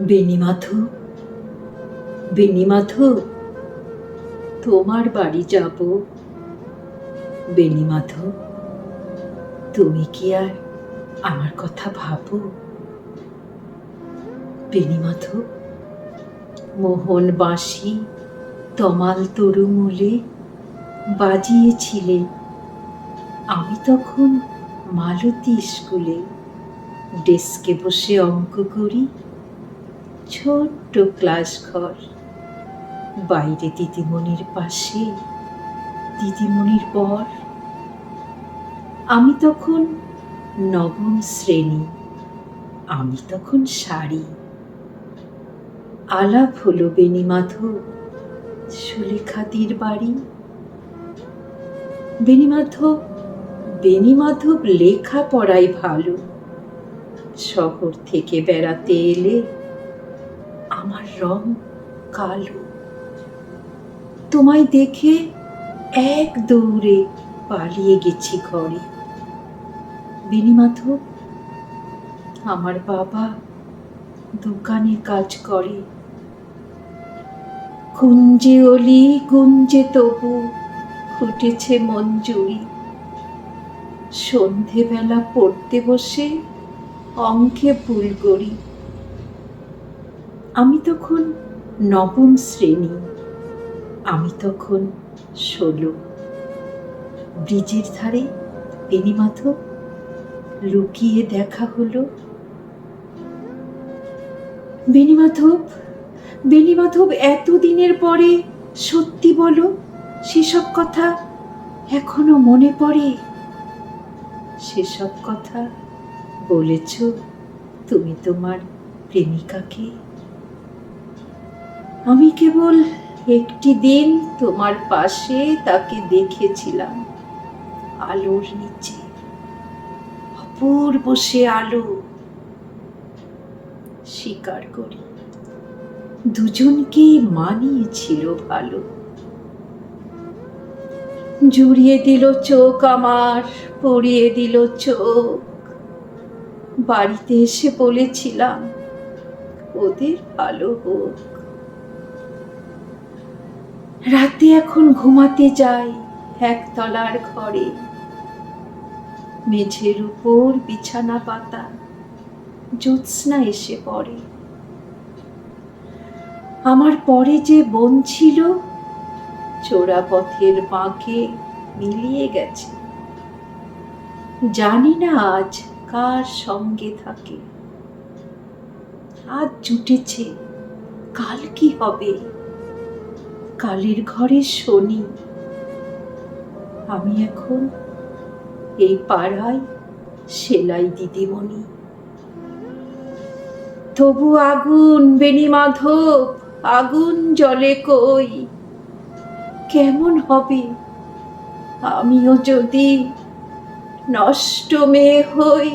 বেণীমাধব, বেণীমাধব, তোমার বাড়ি যাব। বেণীমাধব, তুমি কি আর আমার কথা ভাবো? বেণীমাধব, মোহন বাঁশি তমাল তরুমূলে বাজিয়েছিলে, আমি তখন মালতী স্কুলে ডেস্কে বসে অঙ্ক করি। ছোট্ট ক্লাস ঘর, বাইরে দিদিমণির পাশে দিদিমণির বর। আমি তখন নবম শ্রেণী, আমি তখন শাড়ি। আলাপ হলো বেণীমাধব সুলেখাদির বাড়ি। বেণীমাধব, বেণীমাধব লেখাপড়াই ভালো, শহর থেকে বেড়াতে এলে আমার রং কালো। তোমায় দেখে এক দৌড়ে পালিয়ে গেছি ঘরে। বেণীমাধব, আমার বাবা দোকানে কাজ করে। কুঞ্জে অলি গুঞ্জে তবু ফুটেছে মঞ্জুরি, সন্ধেবেলা পড়তে বসে অঙ্কে ভুল করি। আমি তখন নবম শ্রেণী, আমি তখন 16। ব্রিজের ধারে বেণীমাধব লুকিয়ে দেখা হলো। বেণীমাধব, বেণীমাধব, এতদিনের পরে সত্যি বলো, সেসব কথা এখনো মনে পড়ে? সেসব কথা বলেছ তুমি তোমার প্রেমিকাকে? আমি কেবল একটি দিন তোমার পাশে তাকে দেখেছিলাম, আলোর নিচে, অপূর্ব সে আলো। স্বীকার করি, দুজনকেই মানিয়েছিল ভালো। জুড়িয়ে দিল চোখ আমার, পড়িয়ে দিল চোখ। বাড়িতে এসে বলেছিলাম ওদের ভালো হোক। রাতে এখন ঘুমাতে যাই একতলার ঘরে, মেঝের উপর বিছানা পাতা, জ্যোৎস্না এসে পড়ে। আমার পরে যে বোন ছিল চোরা পথের বাঁকে মিলিয়ে গেছে। জানি না আজ কার সঙ্গে থাকে। আজ জুটেছে, কাল কি হবে? কালের ঘরে শনি। আমি এখন এই পাড়ায় সেলাই দিদিমণি। তবু আগুন বেণীমাধব, আগুন জ্বলে কই। কেমন হবে আমিও যদি নষ্ট মেয়ে হই?